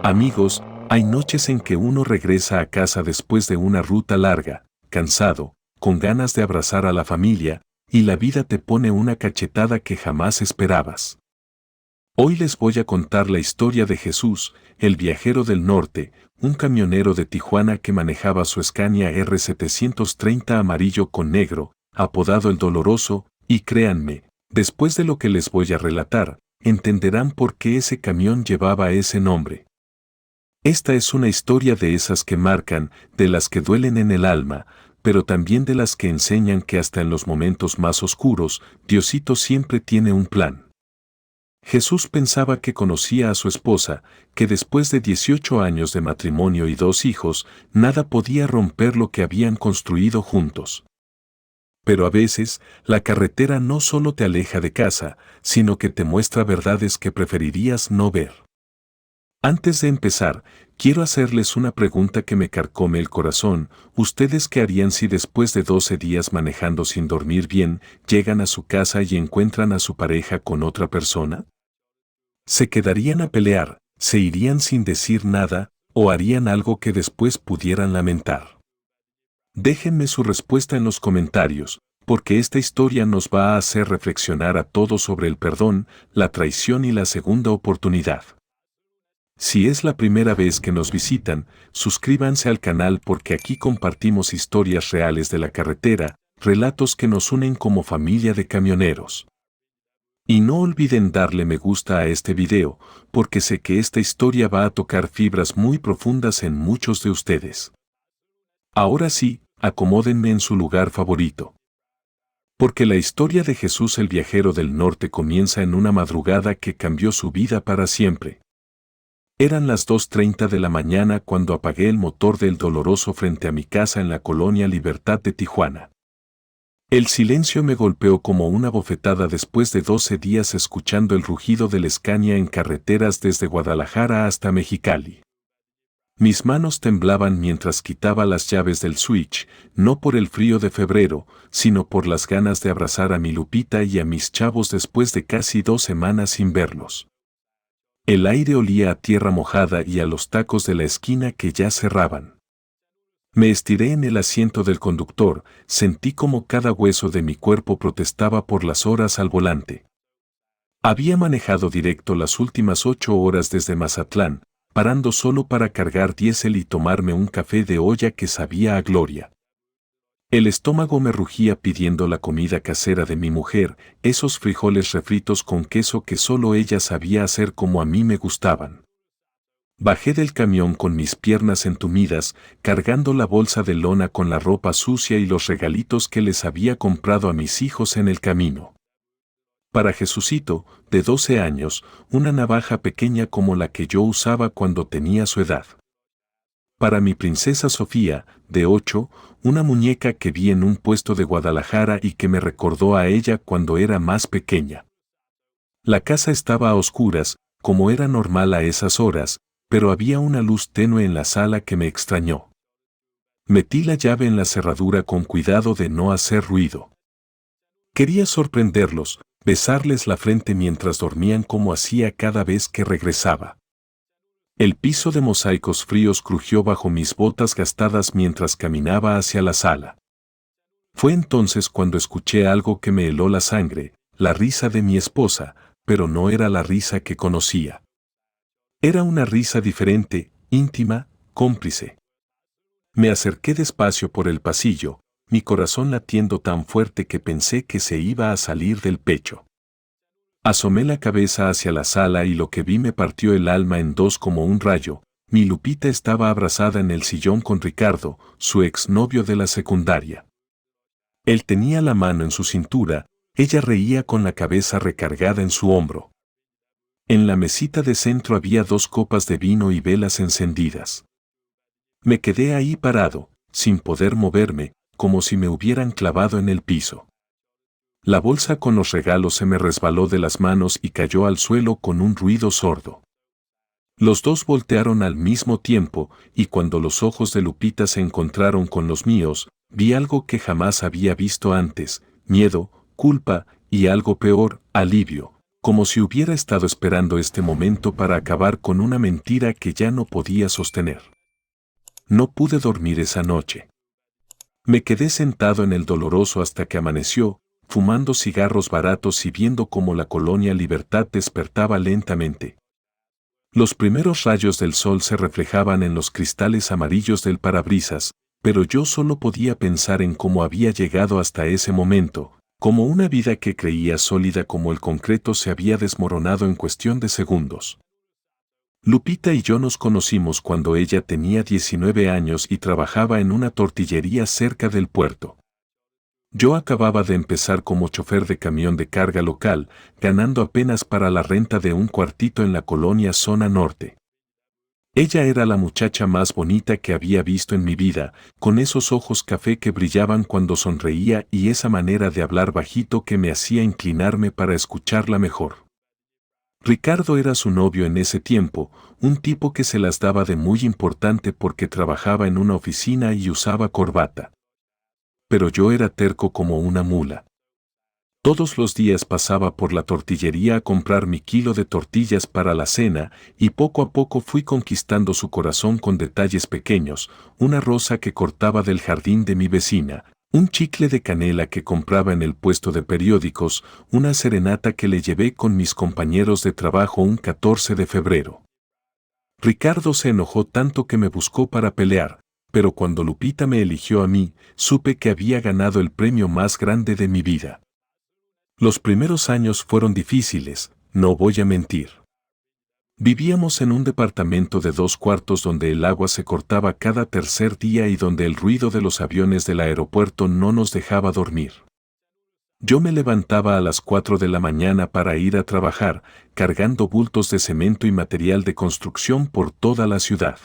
Amigos, hay noches en que uno regresa a casa después de una ruta larga, cansado, con ganas de abrazar a la familia, y la vida te pone una cachetada que jamás esperabas. Hoy les voy a contar la historia de Jesús, el viajero del norte, un camionero de Tijuana que manejaba su Scania R730 amarillo con negro, apodado El Doloroso, y créanme, después de lo que les voy a relatar, entenderán por qué ese camión llevaba ese nombre. Esta es una historia de esas que marcan, de las que duelen en el alma, pero también de las que enseñan que hasta en los momentos más oscuros, Diosito siempre tiene un plan. Jesús pensaba que conocía a su esposa, que después de 18 años de matrimonio y 2 hijos, nada podía romper lo que habían construido juntos. Pero a veces, la carretera no solo te aleja de casa, sino que te muestra verdades que preferirías no ver. Antes de empezar, quiero hacerles una pregunta que me carcome el corazón. ¿Ustedes qué harían si después de 12 días manejando sin dormir bien, llegan a su casa y encuentran a su pareja con otra persona? ¿Se quedarían a pelear, se irían sin decir nada, o harían algo que después pudieran lamentar? Déjenme su respuesta en los comentarios, porque esta historia nos va a hacer reflexionar a todos sobre el perdón, la traición y la segunda oportunidad. Si es la primera vez que nos visitan, suscríbanse al canal porque aquí compartimos historias reales de la carretera, relatos que nos unen como familia de camioneros. Y no olviden darle me gusta a este video, porque sé que esta historia va a tocar fibras muy profundas en muchos de ustedes. Ahora sí, acomódenme en su lugar favorito. Porque la historia de Jesús el viajero del norte comienza en una madrugada que cambió su vida para siempre. Eran las 2:30 de la mañana cuando apagué el motor del Doloroso frente a mi casa en la colonia Libertad de Tijuana. El silencio me golpeó como una bofetada después de 12 días escuchando el rugido del Scania en carreteras desde Guadalajara hasta Mexicali. Mis manos temblaban mientras quitaba las llaves del switch, no por el frío de febrero, sino por las ganas de abrazar a mi Lupita y a mis chavos después de casi 2 semanas sin verlos. El aire olía a tierra mojada y a los tacos de la esquina que ya cerraban. Me estiré en el asiento del conductor, sentí como cada hueso de mi cuerpo protestaba por las horas al volante. Había manejado directo las últimas 8 horas desde Mazatlán, parando solo para cargar diésel y tomarme un café de olla que sabía a gloria. El estómago me rugía pidiendo la comida casera de mi mujer, esos frijoles refritos con queso que solo ella sabía hacer como a mí me gustaban. Bajé del camión con mis piernas entumidas, cargando la bolsa de lona con la ropa sucia y los regalitos que les había comprado a mis hijos en el camino. Para Jesucito, de 12 años, una navaja pequeña como la que yo usaba cuando tenía su edad. Para mi princesa Sofía, de 8, una muñeca que vi en un puesto de Guadalajara y que me recordó a ella cuando era más pequeña. La casa estaba a oscuras, como era normal a esas horas, pero había una luz tenue en la sala que me extrañó. Metí la llave en la cerradura con cuidado de no hacer ruido. Quería sorprenderlos, besarles la frente mientras dormían como hacía cada vez que regresaba. El piso de mosaicos fríos crujió bajo mis botas gastadas mientras caminaba hacia la sala. Fue entonces cuando escuché algo que me heló la sangre, la risa de mi esposa, pero no era la risa que conocía. Era una risa diferente, íntima, cómplice. Me acerqué despacio por el pasillo, mi corazón latiendo tan fuerte que pensé que se iba a salir del pecho. Asomé la cabeza hacia la sala y lo que vi me partió el alma en dos como un rayo. Mi Lupita estaba abrazada en el sillón con Ricardo, su exnovio de la secundaria. Él tenía la mano en su cintura, ella reía con la cabeza recargada en su hombro. En la mesita de centro había 2 copas de vino y velas encendidas. Me quedé ahí parado, sin poder moverme, como si me hubieran clavado en el piso. La bolsa con los regalos se me resbaló de las manos y cayó al suelo con un ruido sordo. Los dos voltearon al mismo tiempo, y cuando los ojos de Lupita se encontraron con los míos, vi algo que jamás había visto antes: miedo, culpa y algo peor, alivio, como si hubiera estado esperando este momento para acabar con una mentira que ya no podía sostener. No pude dormir esa noche. Me quedé sentado en el Doloroso hasta que amaneció, fumando cigarros baratos y viendo cómo la colonia Libertad despertaba lentamente. Los primeros rayos del sol se reflejaban en los cristales amarillos del parabrisas, pero yo solo podía pensar en cómo había llegado hasta ese momento, como una vida que creía sólida como el concreto se había desmoronado en cuestión de segundos. Lupita y yo nos conocimos cuando ella tenía 19 años y trabajaba en una tortillería cerca del puerto. Yo acababa de empezar como chofer de camión de carga local, ganando apenas para la renta de un cuartito en la colonia Zona Norte. Ella era la muchacha más bonita que había visto en mi vida, con esos ojos café que brillaban cuando sonreía y esa manera de hablar bajito que me hacía inclinarme para escucharla mejor. Ricardo era su novio en ese tiempo, un tipo que se las daba de muy importante porque trabajaba en una oficina y usaba corbata. Pero yo era terco como una mula. Todos los días pasaba por la tortillería a comprar mi kilo de tortillas para la cena y poco a poco fui conquistando su corazón con detalles pequeños, una rosa que cortaba del jardín de mi vecina, un chicle de canela que compraba en el puesto de periódicos, una serenata que le llevé con mis compañeros de trabajo un 14 de febrero. Ricardo se enojó tanto que me buscó para pelear, pero cuando Lupita me eligió a mí, supe que había ganado el premio más grande de mi vida. Los primeros años fueron difíciles, no voy a mentir. Vivíamos en un departamento de 2 cuartos donde el agua se cortaba cada tercer día y donde el ruido de los aviones del aeropuerto no nos dejaba dormir. Yo me levantaba a las 4 de la mañana para ir a trabajar, cargando bultos de cemento y material de construcción por toda la ciudad.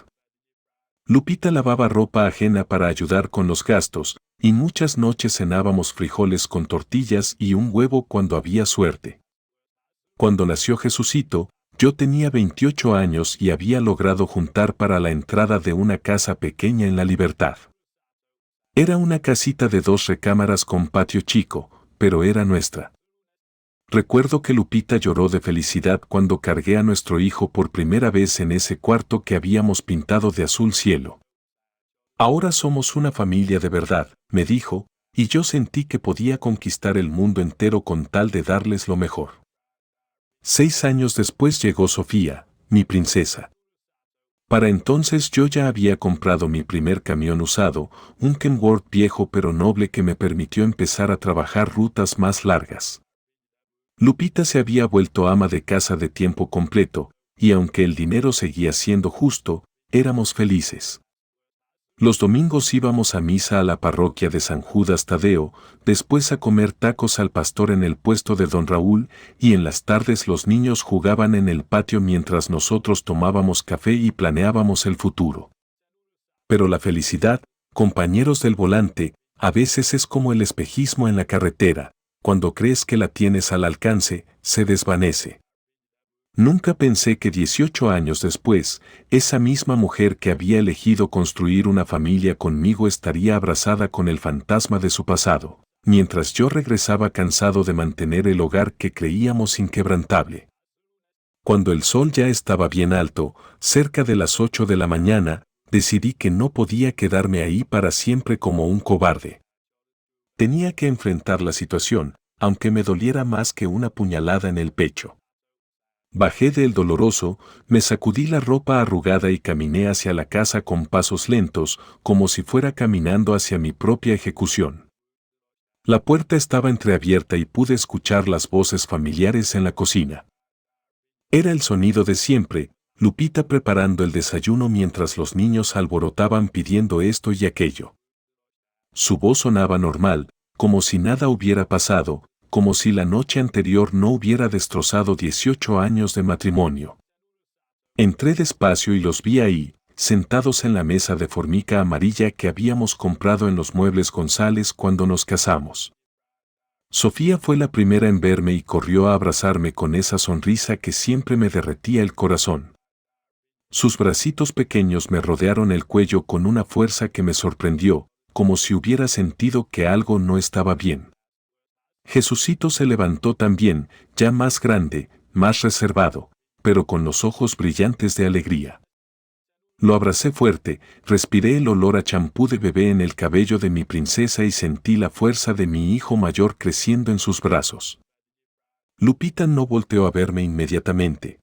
Lupita lavaba ropa ajena para ayudar con los gastos, y muchas noches cenábamos frijoles con tortillas y un huevo cuando había suerte. Cuando nació Jesucito, yo tenía 28 años y había logrado juntar para la entrada de una casa pequeña en La Libertad. Era una casita de 2 recámaras con patio chico, pero era nuestra. Recuerdo que Lupita lloró de felicidad cuando cargué a nuestro hijo por primera vez en ese cuarto que habíamos pintado de azul cielo. Ahora somos una familia de verdad, me dijo, y yo sentí que podía conquistar el mundo entero con tal de darles lo mejor. 6 años después llegó Sofía, mi princesa. Para entonces yo ya había comprado mi primer camión usado, un Kenworth viejo pero noble que me permitió empezar a trabajar rutas más largas. Lupita se había vuelto ama de casa de tiempo completo, y aunque el dinero seguía siendo justo, éramos felices. Los domingos íbamos a misa a la parroquia de San Judas Tadeo, después a comer tacos al pastor en el puesto de Don Raúl, y en las tardes los niños jugaban en el patio mientras nosotros tomábamos café y planeábamos el futuro. Pero la felicidad, compañeros del volante, a veces es como el espejismo en la carretera, cuando crees que la tienes al alcance, se desvanece. Nunca pensé que 18 años después, esa misma mujer que había elegido construir una familia conmigo estaría abrazada con el fantasma de su pasado, mientras yo regresaba cansado de mantener el hogar que creíamos inquebrantable. Cuando el sol ya estaba bien alto, cerca de las 8 de la mañana, decidí que no podía quedarme ahí para siempre como un cobarde. Tenía que enfrentar la situación, aunque me doliera más que una puñalada en el pecho. Bajé del Doloroso, me sacudí la ropa arrugada y caminé hacia la casa con pasos lentos, como si fuera caminando hacia mi propia ejecución. La puerta estaba entreabierta y pude escuchar las voces familiares en la cocina. Era el sonido de siempre, Lupita preparando el desayuno mientras los niños alborotaban pidiendo esto y aquello. Su voz sonaba normal, como si nada hubiera pasado, como si la noche anterior no hubiera destrozado 18 años de matrimonio. Entré despacio y los vi ahí, sentados en la mesa de formica amarilla que habíamos comprado en los Muebles González cuando nos casamos. Sofía fue la primera en verme y corrió a abrazarme con esa sonrisa que siempre me derretía el corazón. Sus bracitos pequeños me rodearon el cuello con una fuerza que me sorprendió, como si hubiera sentido que algo no estaba bien. Jesucito se levantó también, ya más grande, más reservado, pero con los ojos brillantes de alegría. Lo abracé fuerte, respiré el olor a champú de bebé en el cabello de mi princesa y sentí la fuerza de mi hijo mayor creciendo en sus brazos. Lupita no volteó a verme inmediatamente.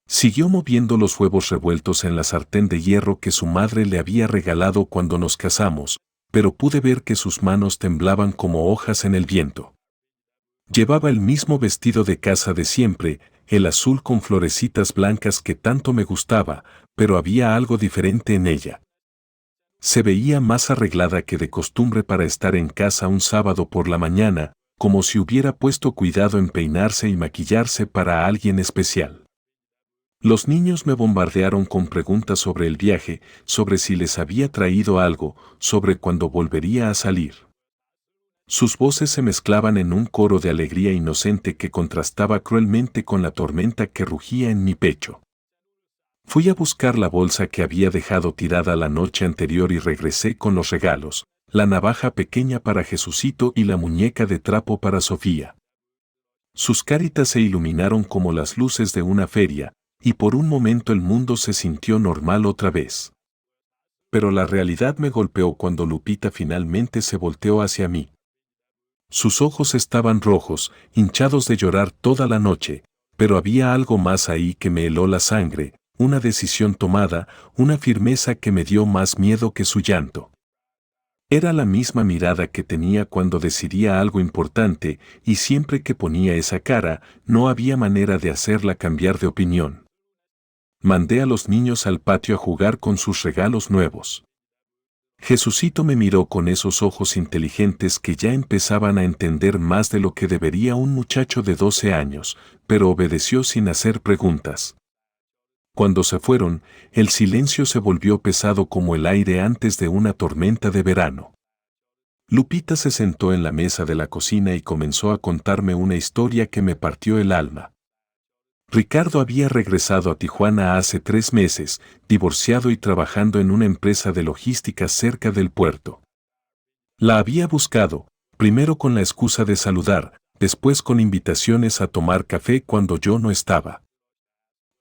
Siguió moviendo los huevos revueltos en la sartén de hierro que su madre le había regalado cuando nos casamos, pero pude ver que sus manos temblaban como hojas en el viento. Llevaba el mismo vestido de casa de siempre, el azul con florecitas blancas que tanto me gustaba, pero había algo diferente en ella. Se veía más arreglada que de costumbre para estar en casa un sábado por la mañana, como si hubiera puesto cuidado en peinarse y maquillarse para alguien especial. Los niños me bombardearon con preguntas sobre el viaje, sobre si les había traído algo, sobre cuándo volvería a salir. Sus voces se mezclaban en un coro de alegría inocente que contrastaba cruelmente con la tormenta que rugía en mi pecho. Fui a buscar la bolsa que había dejado tirada la noche anterior y regresé con los regalos, la navaja pequeña para Jesucito y la muñeca de trapo para Sofía. Sus caritas se iluminaron como las luces de una feria, y por un momento el mundo se sintió normal otra vez. Pero la realidad me golpeó cuando Lupita finalmente se volteó hacia mí. Sus ojos estaban rojos, hinchados de llorar toda la noche, pero había algo más ahí que me heló la sangre, una decisión tomada, una firmeza que me dio más miedo que su llanto. Era la misma mirada que tenía cuando decidía algo importante, y siempre que ponía esa cara, no había manera de hacerla cambiar de opinión. Mandé a los niños al patio a jugar con sus regalos nuevos. Jesucito me miró con esos ojos inteligentes que ya empezaban a entender más de lo que debería un muchacho de 12 años, pero obedeció sin hacer preguntas. Cuando se fueron, el silencio se volvió pesado como el aire antes de una tormenta de verano. Lupita se sentó en la mesa de la cocina y comenzó a contarme una historia que me partió el alma. Ricardo había regresado a Tijuana hace 3 meses, divorciado y trabajando en una empresa de logística cerca del puerto. La había buscado, primero con la excusa de saludar, después con invitaciones a tomar café cuando yo no estaba.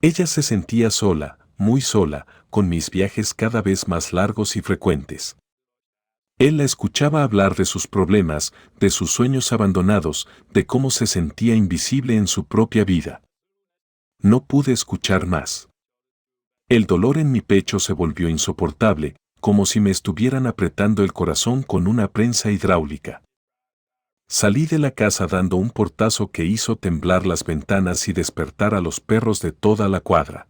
Ella se sentía sola, muy sola, con mis viajes cada vez más largos y frecuentes. Él la escuchaba hablar de sus problemas, de sus sueños abandonados, de cómo se sentía invisible en su propia vida. No pude escuchar más. El dolor en mi pecho se volvió insoportable, como si me estuvieran apretando el corazón con una prensa hidráulica. Salí de la casa dando un portazo que hizo temblar las ventanas y despertar a los perros de toda la cuadra.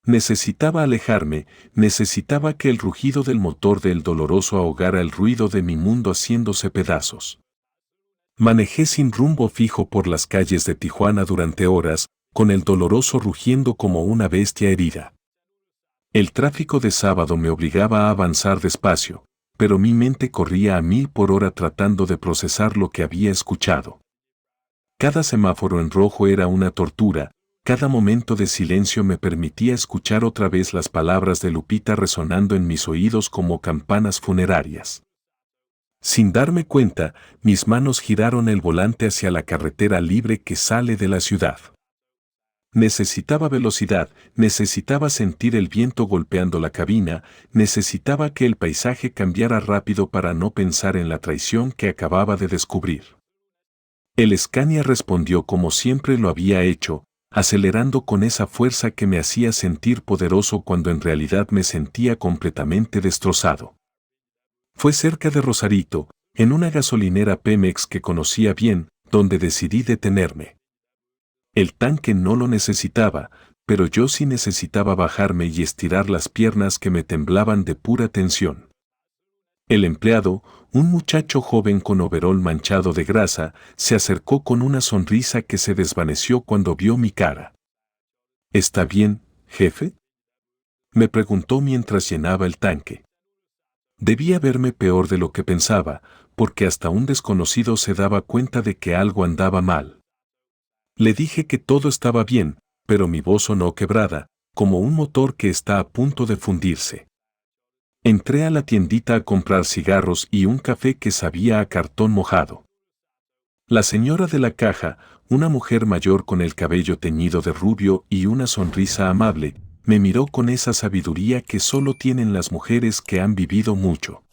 Necesitaba alejarme, necesitaba que el rugido del motor del doloroso ahogara el ruido de mi mundo haciéndose pedazos. Manejé sin rumbo fijo por las calles de Tijuana durante horas, con el doloroso rugiendo como una bestia herida. El tráfico de sábado me obligaba a avanzar despacio, pero mi mente corría a 1000 por hora tratando de procesar lo que había escuchado. Cada semáforo en rojo era una tortura, cada momento de silencio me permitía escuchar otra vez las palabras de Lupita resonando en mis oídos como campanas funerarias. Sin darme cuenta, mis manos giraron el volante hacia la carretera libre que sale de la ciudad. Necesitaba velocidad, necesitaba sentir el viento golpeando la cabina, necesitaba que el paisaje cambiara rápido para no pensar en la traición que acababa de descubrir. El Scania respondió como siempre lo había hecho, acelerando con esa fuerza que me hacía sentir poderoso cuando en realidad me sentía completamente destrozado. Fue cerca de Rosarito, en una gasolinera Pemex que conocía bien, donde decidí detenerme. El tanque no lo necesitaba, pero yo sí necesitaba bajarme y estirar las piernas que me temblaban de pura tensión. El empleado, un muchacho joven con overol manchado de grasa, se acercó con una sonrisa que se desvaneció cuando vio mi cara. ¿Está bien, jefe?, me preguntó mientras llenaba el tanque. Debía verme peor de lo que pensaba, porque hasta un desconocido se daba cuenta de que algo andaba mal. Le dije que todo estaba bien, pero mi voz sonó quebrada, como un motor que está a punto de fundirse. Entré a la tiendita a comprar cigarros y un café que sabía a cartón mojado. La señora de la caja, una mujer mayor con el cabello teñido de rubio y una sonrisa amable, me miró con esa sabiduría que solo tienen las mujeres que han vivido mucho.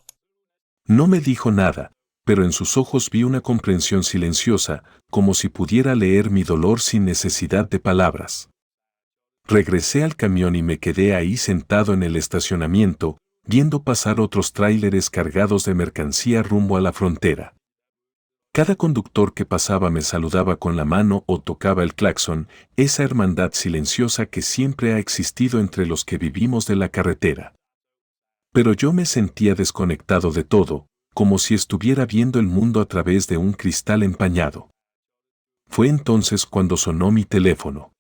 No me dijo nada, pero en sus ojos vi una comprensión silenciosa, como si pudiera leer mi dolor sin necesidad de palabras. Regresé al camión y me quedé ahí sentado en el estacionamiento, viendo pasar otros tráileres cargados de mercancía rumbo a la frontera. Cada conductor que pasaba me saludaba con la mano o tocaba el claxon, esa hermandad silenciosa que siempre ha existido entre los que vivimos de la carretera. Pero yo me sentía desconectado de todo, como si estuviera viendo el mundo a través de un cristal empañado. Fue entonces cuando sonó mi teléfono.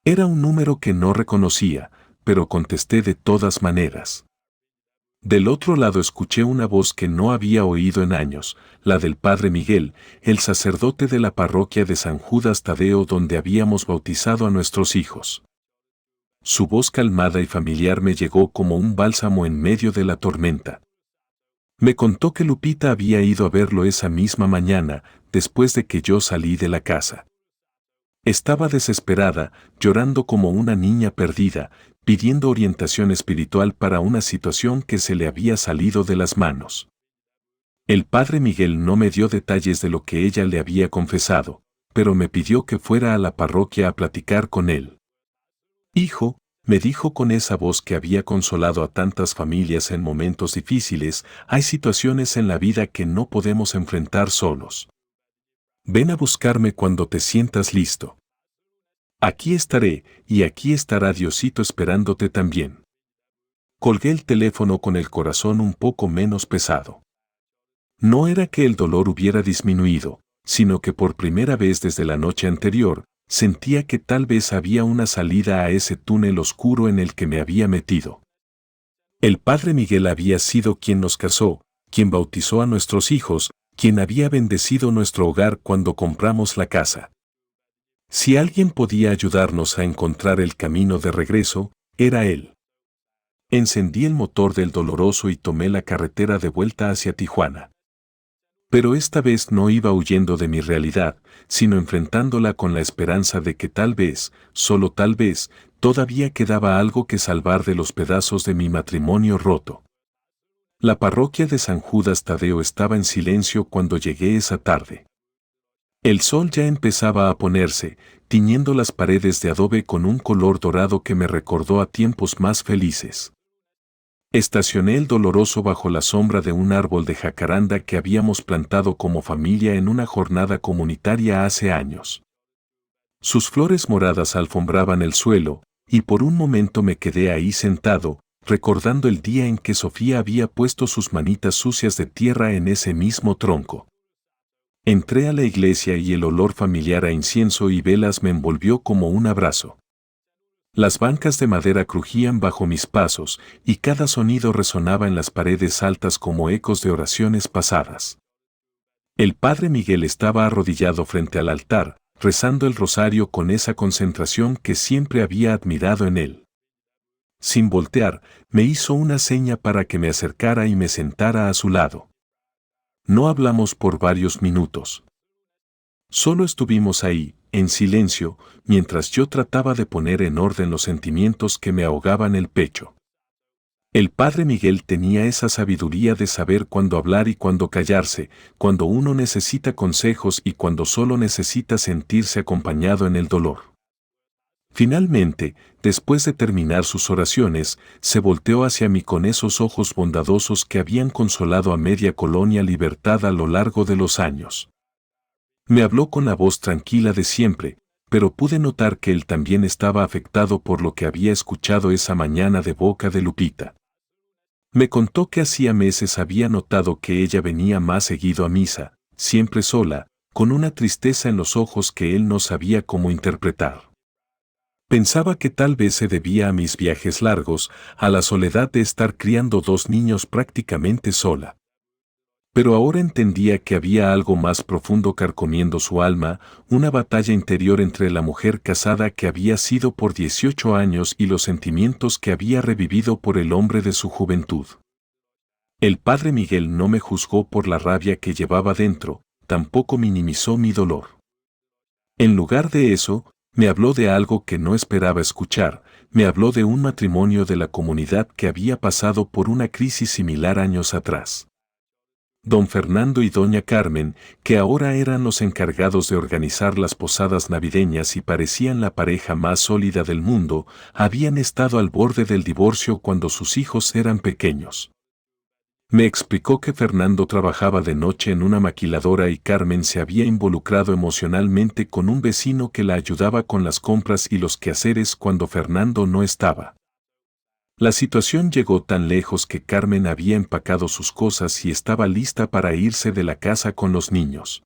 Era un número que no reconocía, pero contesté de todas maneras. Del otro lado escuché una voz que no había oído en años, la del Padre Miguel, el sacerdote de la parroquia de San Judas Tadeo donde habíamos bautizado a nuestros hijos. Su voz calmada y familiar me llegó como un bálsamo en medio de la tormenta. Me contó que Lupita había ido a verlo esa misma mañana, después de que yo salí de la casa. Estaba desesperada, llorando como una niña perdida, pidiendo orientación espiritual para una situación que se le había salido de las manos. El Padre Miguel no me dio detalles de lo que ella le había confesado, pero me pidió que fuera a la parroquia a platicar con él. Hijo, me dijo con esa voz que había consolado a tantas familias en momentos difíciles, hay situaciones en la vida que no podemos enfrentar solos. Ven a buscarme cuando te sientas listo. Aquí estaré, y aquí estará Diosito esperándote también. Colgué el teléfono con el corazón un poco menos pesado. No era que el dolor hubiera disminuido, sino que por primera vez desde la noche anterior, sentía que tal vez había una salida a ese túnel oscuro en el que me había metido. El Padre Miguel había sido quien nos casó, quien bautizó a nuestros hijos, quien había bendecido nuestro hogar cuando compramos la casa. Si alguien podía ayudarnos a encontrar el camino de regreso, era él. Encendí el motor del Doloroso y tomé la carretera de vuelta hacia Tijuana. Pero esta vez no iba huyendo de mi realidad, sino enfrentándola con la esperanza de que tal vez, solo tal vez, todavía quedaba algo que salvar de los pedazos de mi matrimonio roto. La parroquia de San Judas Tadeo estaba en silencio cuando llegué esa tarde. El sol ya empezaba a ponerse, tiñendo las paredes de adobe con un color dorado que me recordó a tiempos más felices. Estacioné el Doloroso bajo la sombra de un árbol de jacaranda que habíamos plantado como familia en una jornada comunitaria hace años. Sus flores moradas alfombraban el suelo, y por un momento me quedé ahí sentado, recordando el día en que Sofía había puesto sus manitas sucias de tierra en ese mismo tronco. Entré a la iglesia y el olor familiar a incienso y velas me envolvió como un abrazo. Las bancas de madera crujían bajo mis pasos y cada sonido resonaba en las paredes altas como ecos de oraciones pasadas. El Padre Miguel estaba arrodillado frente al altar, rezando el rosario con esa concentración que siempre había admirado en él. Sin voltear, me hizo una seña para que me acercara y me sentara a su lado. No hablamos por varios minutos. Solo estuvimos ahí, en silencio, mientras yo trataba de poner en orden los sentimientos que me ahogaban el pecho. El Padre Miguel tenía esa sabiduría de saber cuándo hablar y cuándo callarse, cuando uno necesita consejos y cuando solo necesita sentirse acompañado en el dolor. Finalmente, después de terminar sus oraciones, se volteó hacia mí con esos ojos bondadosos que habían consolado a media colonia Libertad a lo largo de los años. Me habló con la voz tranquila de siempre, pero pude notar que él también estaba afectado por lo que había escuchado esa mañana de boca de Lupita. Me contó que hacía meses había notado que ella venía más seguido a misa, siempre sola, con una tristeza en los ojos que él no sabía cómo interpretar. Pensaba que tal vez se debía a mis viajes largos, a la soledad de estar criando dos niños prácticamente sola. Pero ahora entendía que había algo más profundo carcomiendo su alma, una batalla interior entre la mujer casada que había sido por 18 años y los sentimientos que había revivido por el hombre de su juventud. El Padre Miguel no me juzgó por la rabia que llevaba dentro, tampoco minimizó mi dolor. En lugar de eso, me habló de algo que no esperaba escuchar, me habló de un matrimonio de la comunidad que había pasado por una crisis similar años atrás. Don Fernando y doña Carmen, que ahora eran los encargados de organizar las posadas navideñas y parecían la pareja más sólida del mundo, habían estado al borde del divorcio cuando sus hijos eran pequeños. Me explicó que Fernando trabajaba de noche en una maquiladora y Carmen se había involucrado emocionalmente con un vecino que la ayudaba con las compras y los quehaceres cuando Fernando no estaba. La situación llegó tan lejos que Carmen había empacado sus cosas y estaba lista para irse de la casa con los niños.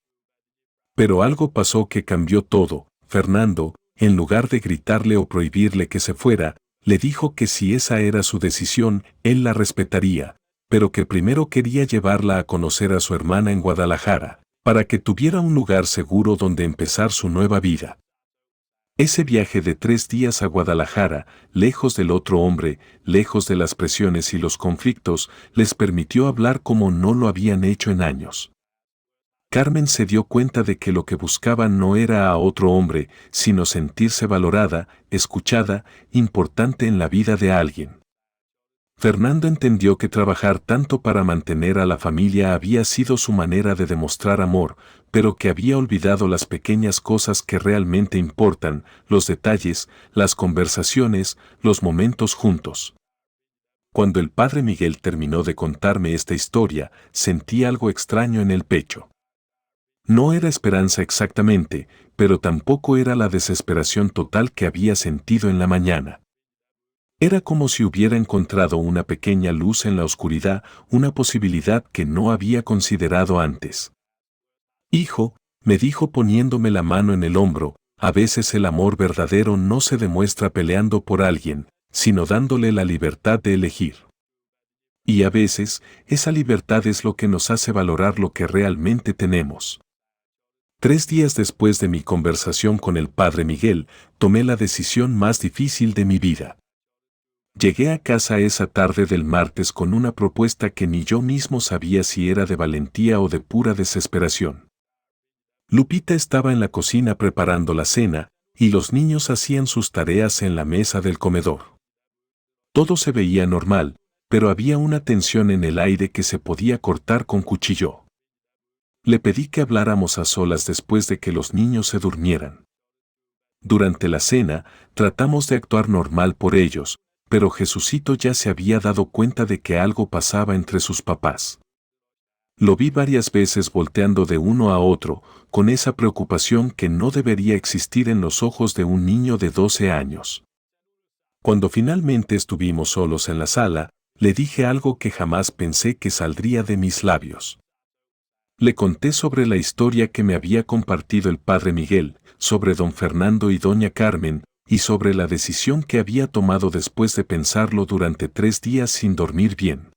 Pero algo pasó que cambió todo. Fernando, en lugar de gritarle o prohibirle que se fuera, le dijo que si esa era su decisión, él la respetaría, pero que primero quería llevarla a conocer a su hermana en Guadalajara, para que tuviera un lugar seguro donde empezar su nueva vida. Ese viaje de 3 días a Guadalajara, lejos del otro hombre, lejos de las presiones y los conflictos, les permitió hablar como no lo habían hecho en años. Carmen se dio cuenta de que lo que buscaban no era a otro hombre, sino sentirse valorada, escuchada, importante en la vida de alguien. Fernando entendió que trabajar tanto para mantener a la familia había sido su manera de demostrar amor, pero que había olvidado las pequeñas cosas que realmente importan, los detalles, las conversaciones, los momentos juntos. Cuando el padre Miguel terminó de contarme esta historia, sentí algo extraño en el pecho. No era esperanza exactamente, pero tampoco era la desesperación total que había sentido en la mañana. Era como si hubiera encontrado una pequeña luz en la oscuridad, una posibilidad que no había considerado antes. Hijo, me dijo poniéndome la mano en el hombro, a veces el amor verdadero no se demuestra peleando por alguien, sino dándole la libertad de elegir. Y a veces, esa libertad es lo que nos hace valorar lo que realmente tenemos. 3 días después de mi conversación con el padre Miguel, tomé la decisión más difícil de mi vida. Llegué a casa esa tarde del martes con una propuesta que ni yo mismo sabía si era de valentía o de pura desesperación. Lupita estaba en la cocina preparando la cena, y los niños hacían sus tareas en la mesa del comedor. Todo se veía normal, pero había una tensión en el aire que se podía cortar con cuchillo. Le pedí que habláramos a solas después de que los niños se durmieran. Durante la cena, tratamos de actuar normal por ellos, pero Jesucito ya se había dado cuenta de que algo pasaba entre sus papás. Lo vi varias veces volteando de uno a otro, con esa preocupación que no debería existir en los ojos de un niño de 12 años. Cuando finalmente estuvimos solos en la sala, le dije algo que jamás pensé que saldría de mis labios. Le conté sobre la historia que me había compartido el padre Miguel, sobre don Fernando y doña Carmen, y sobre la decisión que había tomado después de pensarlo durante 3 días sin dormir bien.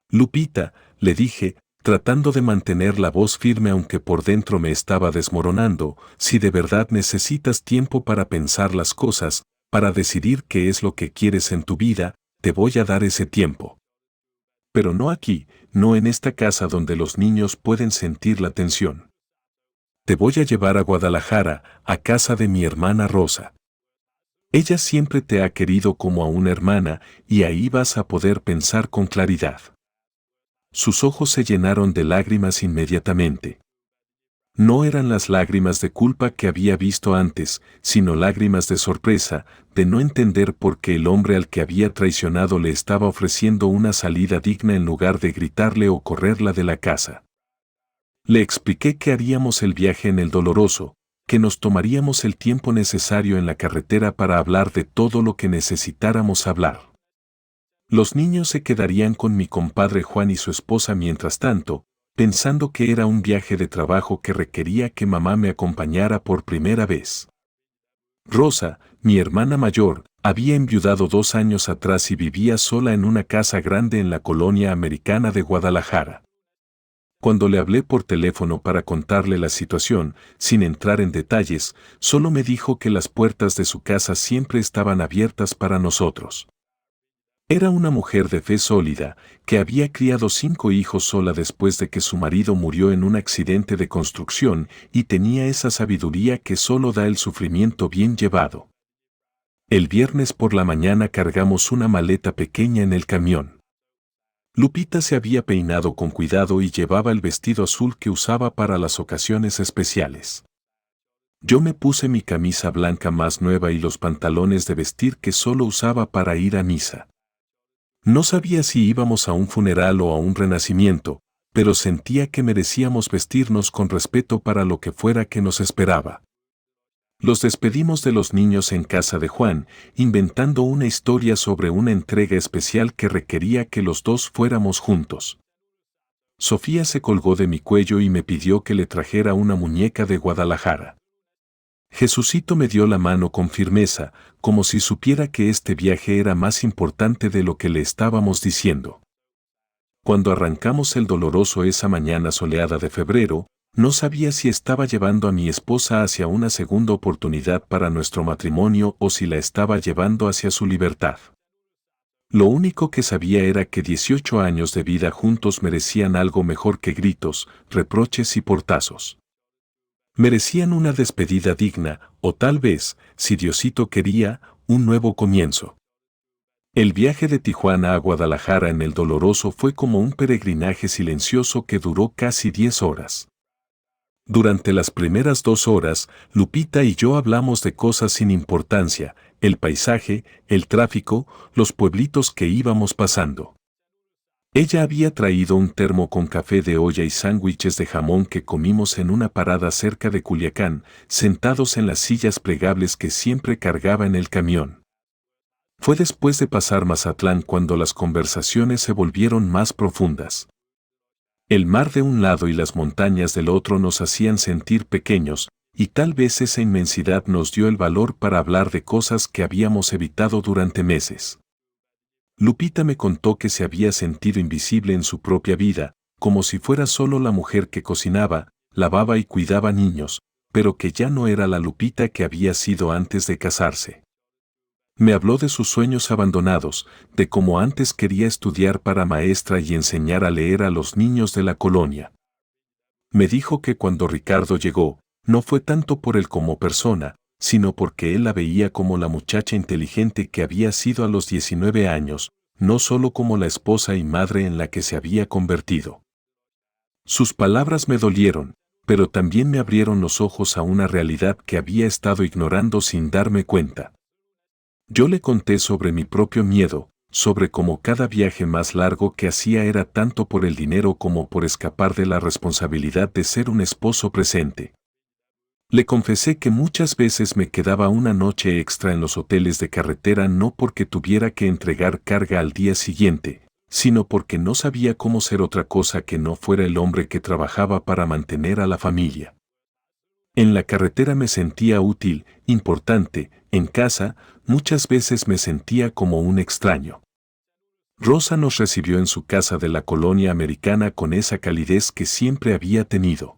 Lupita, le dije, tratando de mantener la voz firme aunque por dentro me estaba desmoronando, si de verdad necesitas tiempo para pensar las cosas, para decidir qué es lo que quieres en tu vida, te voy a dar ese tiempo. Pero no aquí, no en esta casa donde los niños pueden sentir la tensión. Te voy a llevar a Guadalajara, a casa de mi hermana Rosa. Ella siempre te ha querido como a una hermana y ahí vas a poder pensar con claridad. Sus ojos se llenaron de lágrimas inmediatamente. No eran las lágrimas de culpa que había visto antes, sino lágrimas de sorpresa, de no entender por qué el hombre al que había traicionado le estaba ofreciendo una salida digna en lugar de gritarle o correrla de la casa. Le expliqué que haríamos el viaje en el Doloroso, que nos tomaríamos el tiempo necesario en la carretera para hablar de todo lo que necesitáramos hablar. Los niños se quedarían con mi compadre Juan y su esposa mientras tanto, pensando que era un viaje de trabajo que requería que mamá me acompañara por primera vez. Rosa, mi hermana mayor, había enviudado 2 años atrás y vivía sola en una casa grande en la colonia americana de Guadalajara. Cuando le hablé por teléfono para contarle la situación, sin entrar en detalles, solo me dijo que las puertas de su casa siempre estaban abiertas para nosotros. Era una mujer de fe sólida, que había criado 5 hijos sola después de que su marido murió en un accidente de construcción y tenía esa sabiduría que solo da el sufrimiento bien llevado. El viernes por la mañana cargamos una maleta pequeña en el camión. Lupita se había peinado con cuidado y llevaba el vestido azul que usaba para las ocasiones especiales. Yo me puse mi camisa blanca más nueva y los pantalones de vestir que solo usaba para ir a misa. No sabía si íbamos a un funeral o a un renacimiento, pero sentía que merecíamos vestirnos con respeto para lo que fuera que nos esperaba. Los despedimos de los niños en casa de Juan, inventando una historia sobre una entrega especial que requería que los dos fuéramos juntos. Sofía se colgó de mi cuello y me pidió que le trajera una muñeca de Guadalajara. Jesucito me dio la mano con firmeza, como si supiera que este viaje era más importante de lo que le estábamos diciendo. Cuando arrancamos el Doloroso esa mañana soleada de febrero, no sabía si estaba llevando a mi esposa hacia una segunda oportunidad para nuestro matrimonio o si la estaba llevando hacia su libertad. Lo único que sabía era que 18 años de vida juntos merecían algo mejor que gritos, reproches y portazos. Merecían una despedida digna, o tal vez, si Diosito quería, un nuevo comienzo. El viaje de Tijuana a Guadalajara en el Doloroso fue como un peregrinaje silencioso que duró casi 10 horas. Durante las primeras 2 horas, Lupita y yo hablamos de cosas sin importancia, el paisaje, el tráfico, los pueblitos que íbamos pasando. Ella había traído un termo con café de olla y sándwiches de jamón que comimos en una parada cerca de Culiacán, sentados en las sillas plegables que siempre cargaba en el camión. Fue después de pasar Mazatlán cuando las conversaciones se volvieron más profundas. El mar de un lado y las montañas del otro nos hacían sentir pequeños, y tal vez esa inmensidad nos dio el valor para hablar de cosas que habíamos evitado durante meses. Lupita me contó que se había sentido invisible en su propia vida, como si fuera solo la mujer que cocinaba, lavaba y cuidaba niños, pero que ya no era la Lupita que había sido antes de casarse. Me habló de sus sueños abandonados, de cómo antes quería estudiar para maestra y enseñar a leer a los niños de la colonia. Me dijo que cuando Ricardo llegó, no fue tanto por él como persona, sino porque él la veía como la muchacha inteligente que había sido a los 19 años, no solo como la esposa y madre en la que se había convertido. Sus palabras me dolieron, pero también me abrieron los ojos a una realidad que había estado ignorando sin darme cuenta. Yo le conté sobre mi propio miedo, sobre cómo cada viaje más largo que hacía era tanto por el dinero como por escapar de la responsabilidad de ser un esposo presente. Le confesé que muchas veces me quedaba una noche extra en los hoteles de carretera no porque tuviera que entregar carga al día siguiente, sino porque no sabía cómo ser otra cosa que no fuera el hombre que trabajaba para mantener a la familia. En la carretera me sentía útil, importante, en casa, muchas veces me sentía como un extraño. Rosa nos recibió en su casa de la colonia americana con esa calidez que siempre había tenido.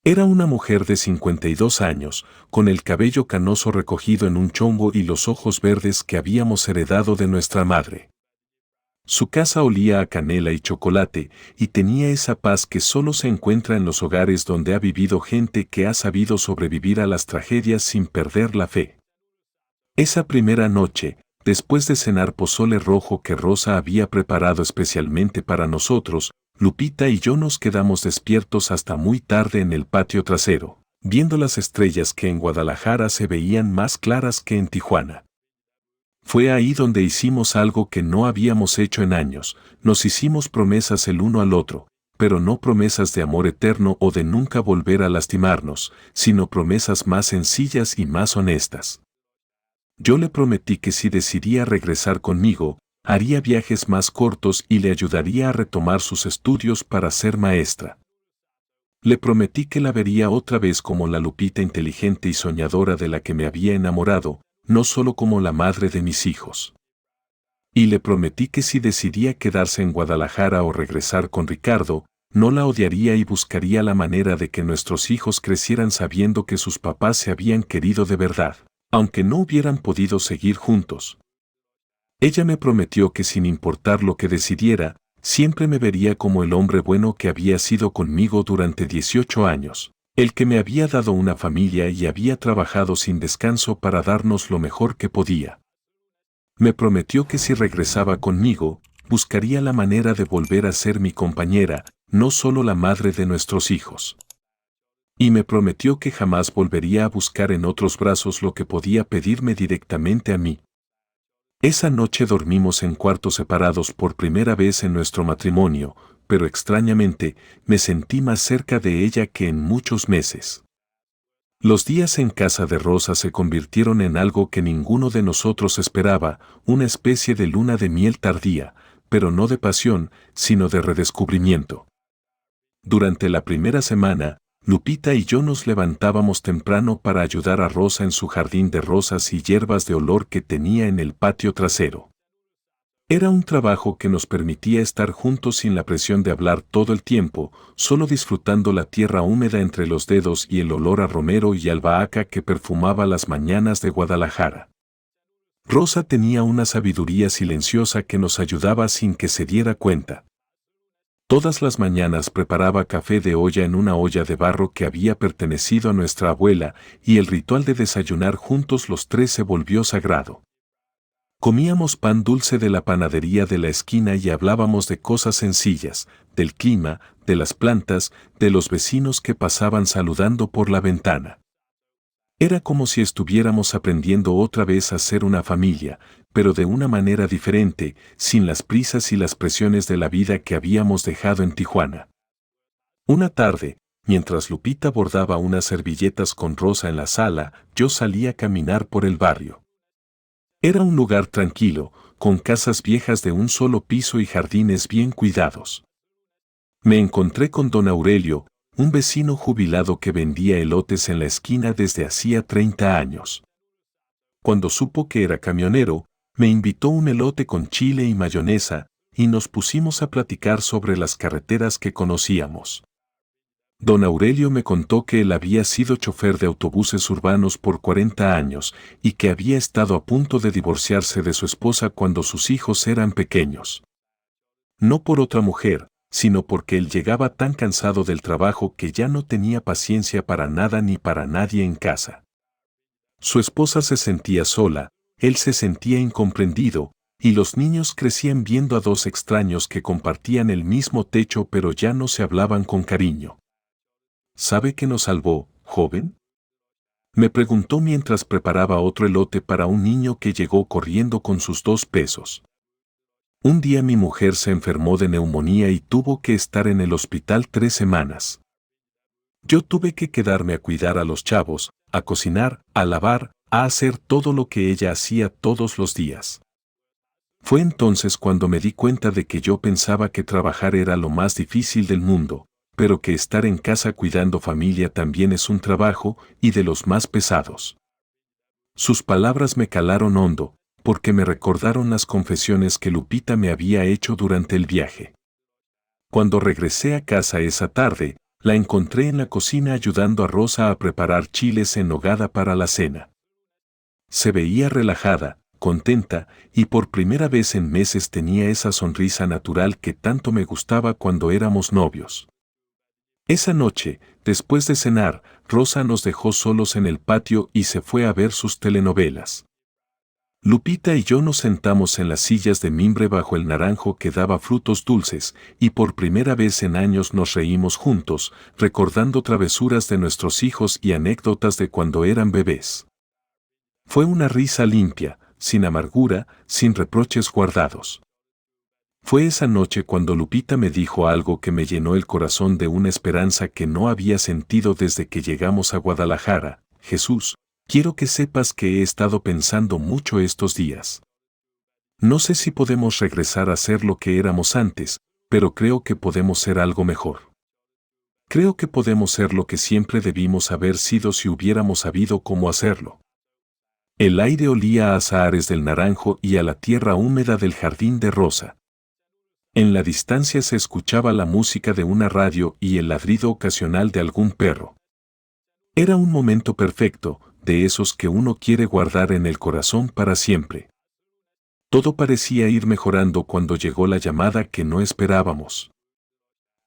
Era una mujer de 52 años, con el cabello canoso recogido en un chombo y los ojos verdes que habíamos heredado de nuestra madre. Su casa olía a canela y chocolate, y tenía esa paz que solo se encuentra en los hogares donde ha vivido gente que ha sabido sobrevivir a las tragedias sin perder la fe. Esa primera noche, después de cenar pozole rojo que Rosa había preparado especialmente para nosotros, Lupita y yo nos quedamos despiertos hasta muy tarde en el patio trasero, viendo las estrellas que en Guadalajara se veían más claras que en Tijuana. Fue ahí donde hicimos algo que no habíamos hecho en años, nos hicimos promesas el uno al otro, pero no promesas de amor eterno o de nunca volver a lastimarnos, sino promesas más sencillas y más honestas. Yo le prometí que si decidía regresar conmigo, haría viajes más cortos y le ayudaría a retomar sus estudios para ser maestra. Le prometí que la vería otra vez como la Lupita inteligente y soñadora de la que me había enamorado, no solo como la madre de mis hijos. Y le prometí que si decidía quedarse en Guadalajara o regresar con Ricardo, no la odiaría y buscaría la manera de que nuestros hijos crecieran sabiendo que sus papás se habían querido de verdad, aunque no hubieran podido seguir juntos. Ella me prometió que sin importar lo que decidiera, siempre me vería como el hombre bueno que había sido conmigo durante 18 años, el que me había dado una familia y había trabajado sin descanso para darnos lo mejor que podía. Me prometió que si regresaba conmigo, buscaría la manera de volver a ser mi compañera, no solo la madre de nuestros hijos. Y me prometió que jamás volvería a buscar en otros brazos lo que podía pedirme directamente a mí. Esa noche dormimos en cuartos separados por primera vez en nuestro matrimonio, pero extrañamente me sentí más cerca de ella que en muchos meses. Los días en casa de Rosa se convirtieron en algo que ninguno de nosotros esperaba, una especie de luna de miel tardía, pero no de pasión, sino de redescubrimiento. Durante la primera semana, Lupita y yo nos levantábamos temprano para ayudar a Rosa en su jardín de rosas y hierbas de olor que tenía en el patio trasero. Era un trabajo que nos permitía estar juntos sin la presión de hablar todo el tiempo, solo disfrutando la tierra húmeda entre los dedos y el olor a romero y albahaca que perfumaba las mañanas de Guadalajara. Rosa tenía una sabiduría silenciosa que nos ayudaba sin que se diera cuenta. Todas las mañanas preparaba café de olla en una olla de barro que había pertenecido a nuestra abuela, y el ritual de desayunar juntos los tres se volvió sagrado. Comíamos pan dulce de la panadería de la esquina y hablábamos de cosas sencillas, del clima, de las plantas, de los vecinos que pasaban saludando por la ventana. Era como si estuviéramos aprendiendo otra vez a ser una familia, pero de una manera diferente, sin las prisas y las presiones de la vida que habíamos dejado en Tijuana. Una tarde, mientras Lupita bordaba unas servilletas con Rosa en la sala, yo salí a caminar por el barrio. Era un lugar tranquilo, con casas viejas de un solo piso y jardines bien cuidados. Me encontré con don Aurelio, un vecino jubilado que vendía elotes en la esquina desde hacía 30 años. Cuando supo que era camionero, me invitó un elote con chile y mayonesa, y nos pusimos a platicar sobre las carreteras que conocíamos. Don Aurelio me contó que él había sido chofer de autobuses urbanos por 40 años y que había estado a punto de divorciarse de su esposa cuando sus hijos eran pequeños. No por otra mujer, sino porque él llegaba tan cansado del trabajo que ya no tenía paciencia para nada ni para nadie en casa. Su esposa se sentía sola, él se sentía incomprendido, y los niños crecían viendo a dos extraños que compartían el mismo techo pero ya no se hablaban con cariño. ¿Sabe qué nos salvó, joven?, me preguntó mientras preparaba otro elote para un niño que llegó corriendo con sus 2 pesos. Un día mi mujer se enfermó de neumonía y tuvo que estar en el hospital 3 semanas. Yo tuve que quedarme a cuidar a los chavos, a cocinar, a lavar, a hacer todo lo que ella hacía todos los días. Fue entonces cuando me di cuenta de que yo pensaba que trabajar era lo más difícil del mundo, pero que estar en casa cuidando familia también es un trabajo y de los más pesados. Sus palabras me calaron hondo, porque me recordaron las confesiones que Lupita me había hecho durante el viaje. Cuando regresé a casa esa tarde, la encontré en la cocina ayudando a Rosa a preparar chiles en nogada para la cena. Se veía relajada, contenta, y por primera vez en meses tenía esa sonrisa natural que tanto me gustaba cuando éramos novios. Esa noche, después de cenar, Rosa nos dejó solos en el patio y se fue a ver sus telenovelas. Lupita y yo nos sentamos en las sillas de mimbre bajo el naranjo que daba frutos dulces, y por primera vez en años nos reímos juntos, recordando travesuras de nuestros hijos y anécdotas de cuando eran bebés. Fue una risa limpia, sin amargura, sin reproches guardados. Fue esa noche cuando Lupita me dijo algo que me llenó el corazón de una esperanza que no había sentido desde que llegamos a Guadalajara. Jesús, quiero que sepas que he estado pensando mucho estos días. No sé si podemos regresar a ser lo que éramos antes, pero creo que podemos ser algo mejor. Creo que podemos ser lo que siempre debimos haber sido si hubiéramos sabido cómo hacerlo. El aire olía a azahares del naranjo y a la tierra húmeda del jardín de Rosa. En la distancia se escuchaba la música de una radio y el ladrido ocasional de algún perro. Era un momento perfecto, de esos que uno quiere guardar en el corazón para siempre. Todo parecía ir mejorando cuando llegó la llamada que no esperábamos.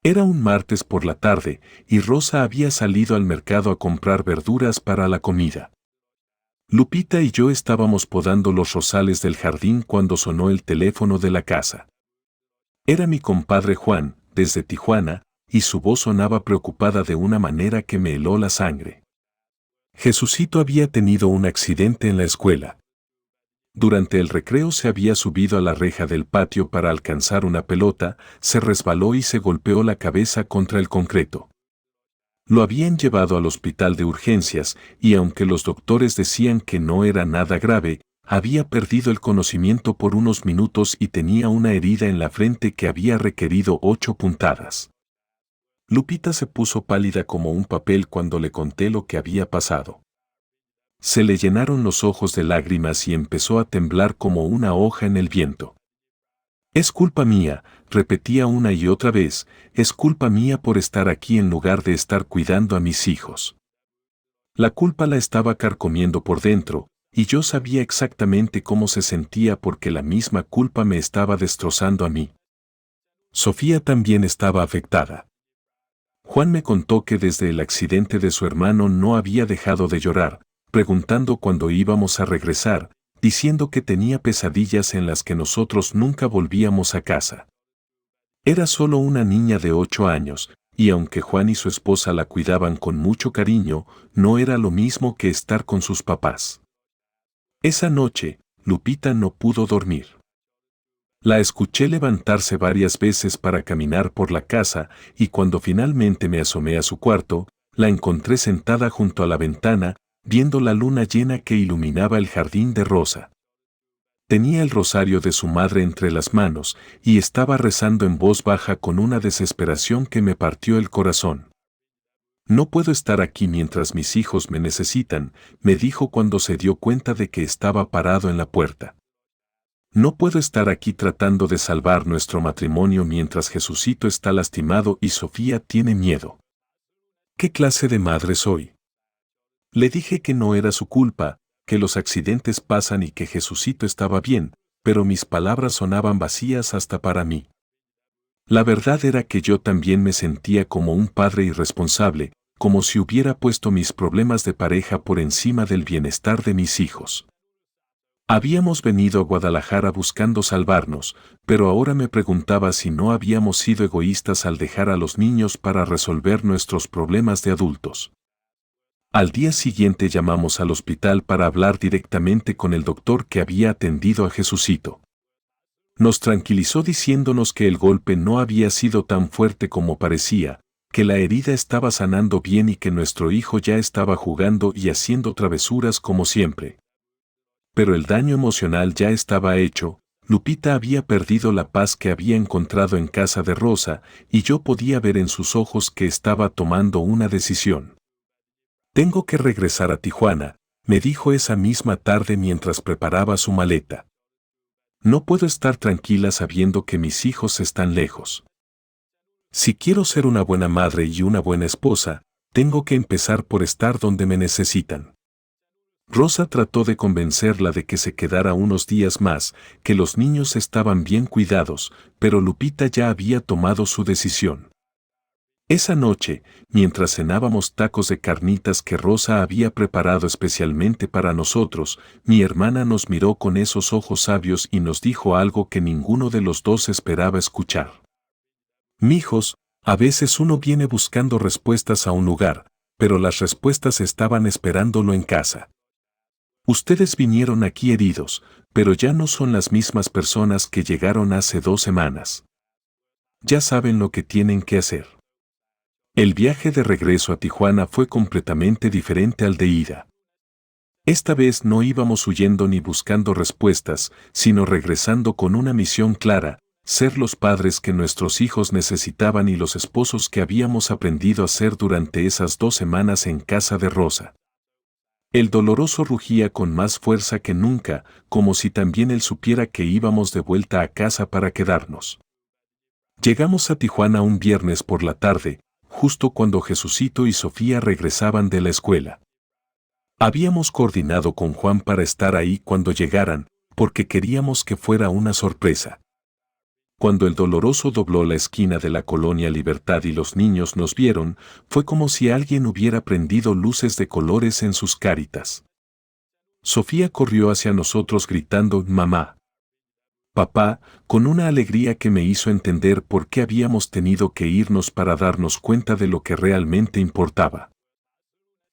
Era un martes por la tarde y Rosa había salido al mercado a comprar verduras para la comida. Lupita y yo estábamos podando los rosales del jardín cuando sonó el teléfono de la casa. Era mi compadre Juan, desde Tijuana, y su voz sonaba preocupada de una manera que me heló la sangre. Jesucito había tenido un accidente en la escuela. Durante el recreo se había subido a la reja del patio para alcanzar una pelota, se resbaló y se golpeó la cabeza contra el concreto. Lo habían llevado al hospital de urgencias y aunque los doctores decían que no era nada grave, había perdido el conocimiento por unos minutos y tenía una herida en la frente que había requerido 8 puntadas. Lupita se puso pálida como un papel cuando le conté lo que había pasado. Se le llenaron los ojos de lágrimas y empezó a temblar como una hoja en el viento. Es culpa mía, repetía una y otra vez, es culpa mía por estar aquí en lugar de estar cuidando a mis hijos. La culpa la estaba carcomiendo por dentro, y yo sabía exactamente cómo se sentía porque la misma culpa me estaba destrozando a mí. Sofía también estaba afectada. Juan me contó que desde el accidente de su hermano no había dejado de llorar, preguntando cuándo íbamos a regresar, diciendo que tenía pesadillas en las que nosotros nunca volvíamos a casa. Era solo una niña de 8 años, y aunque Juan y su esposa la cuidaban con mucho cariño, no era lo mismo que estar con sus papás. Esa noche, Lupita no pudo dormir. La escuché levantarse varias veces para caminar por la casa y cuando finalmente me asomé a su cuarto, la encontré sentada junto a la ventana, viendo la luna llena que iluminaba el jardín de Rosa. Tenía el rosario de su madre entre las manos y estaba rezando en voz baja con una desesperación que me partió el corazón. No puedo estar aquí mientras mis hijos me necesitan, me dijo cuando se dio cuenta de que estaba parado en la puerta. No puedo estar aquí tratando de salvar nuestro matrimonio mientras Jesucito está lastimado y Sofía tiene miedo. ¿Qué clase de madre soy? Le dije que no era su culpa, que los accidentes pasan y que Jesucito estaba bien, pero mis palabras sonaban vacías hasta para mí. La verdad era que yo también me sentía como un padre irresponsable, como si hubiera puesto mis problemas de pareja por encima del bienestar de mis hijos. Habíamos venido a Guadalajara buscando salvarnos, pero ahora me preguntaba si no habíamos sido egoístas al dejar a los niños para resolver nuestros problemas de adultos. Al día siguiente llamamos al hospital para hablar directamente con el doctor que había atendido a Jesucito. Nos tranquilizó diciéndonos que el golpe no había sido tan fuerte como parecía, que la herida estaba sanando bien y que nuestro hijo ya estaba jugando y haciendo travesuras como siempre. Pero el daño emocional ya estaba hecho, Lupita había perdido la paz que había encontrado en casa de Rosa y yo podía ver en sus ojos que estaba tomando una decisión. Tengo que regresar a Tijuana, me dijo esa misma tarde mientras preparaba su maleta. No puedo estar tranquila sabiendo que mis hijos están lejos. Si quiero ser una buena madre y una buena esposa, tengo que empezar por estar donde me necesitan. Rosa trató de convencerla de que se quedara unos días más, que los niños estaban bien cuidados, pero Lupita ya había tomado su decisión. Esa noche, mientras cenábamos tacos de carnitas que Rosa había preparado especialmente para nosotros, mi hermana nos miró con esos ojos sabios y nos dijo algo que ninguno de los dos esperaba escuchar. Mijos, a veces uno viene buscando respuestas a un lugar, pero las respuestas estaban esperándolo en casa. Ustedes vinieron aquí heridos, pero ya no son las mismas personas que llegaron hace 2 semanas. Ya saben lo que tienen que hacer. El viaje de regreso a Tijuana fue completamente diferente al de ida. Esta vez no íbamos huyendo ni buscando respuestas, sino regresando con una misión clara, ser los padres que nuestros hijos necesitaban y los esposos que habíamos aprendido a ser durante esas 2 semanas en casa de Rosa. El doloroso rugía con más fuerza que nunca, como si también él supiera que íbamos de vuelta a casa para quedarnos. Llegamos a Tijuana un viernes por la tarde, justo cuando Jesucito y Sofía regresaban de la escuela. Habíamos coordinado con Juan para estar ahí cuando llegaran, porque queríamos que fuera una sorpresa. Cuando el doloroso dobló la esquina de la Colonia Libertad y los niños nos vieron, fue como si alguien hubiera prendido luces de colores en sus caritas. Sofía corrió hacia nosotros gritando «Mamá». «Papá», con una alegría que me hizo entender por qué habíamos tenido que irnos para darnos cuenta de lo que realmente importaba.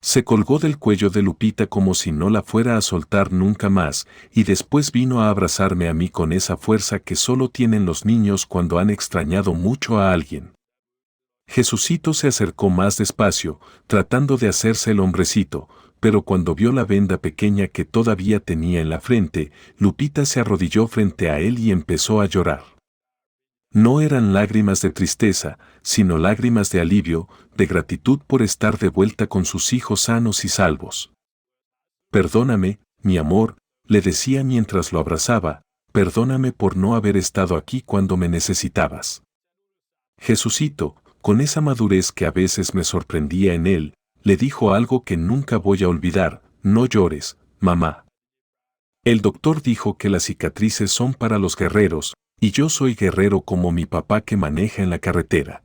Se colgó del cuello de Lupita como si no la fuera a soltar nunca más, y después vino a abrazarme a mí con esa fuerza que solo tienen los niños cuando han extrañado mucho a alguien. Jesucito se acercó más despacio, tratando de hacerse el hombrecito, pero cuando vio la venda pequeña que todavía tenía en la frente, Lupita se arrodilló frente a él y empezó a llorar. No eran lágrimas de tristeza, sino lágrimas de alivio, de gratitud por estar de vuelta con sus hijos sanos y salvos. «Perdóname, mi amor», le decía mientras lo abrazaba, «perdóname por no haber estado aquí cuando me necesitabas». Jesucito, con esa madurez que a veces me sorprendía en él, le dijo algo que nunca voy a olvidar: «No llores, mamá. El doctor dijo que las cicatrices son para los guerreros, y yo soy guerrero como mi papá que maneja en la carretera».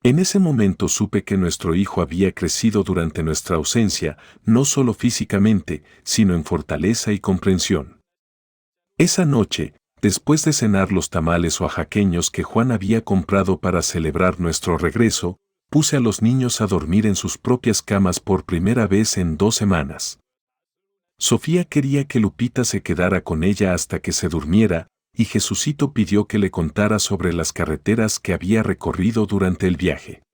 En ese momento supe que nuestro hijo había crecido durante nuestra ausencia, no solo físicamente, sino en fortaleza y comprensión. Esa noche, después de cenar los tamales oaxaqueños que Juan había comprado para celebrar nuestro regreso, puse a los niños a dormir en sus propias camas por primera vez en 2 semanas. Sofía quería que Lupita se quedara con ella hasta que se durmiera, y Jesucito pidió que le contara sobre las carreteras que había recorrido durante el viaje.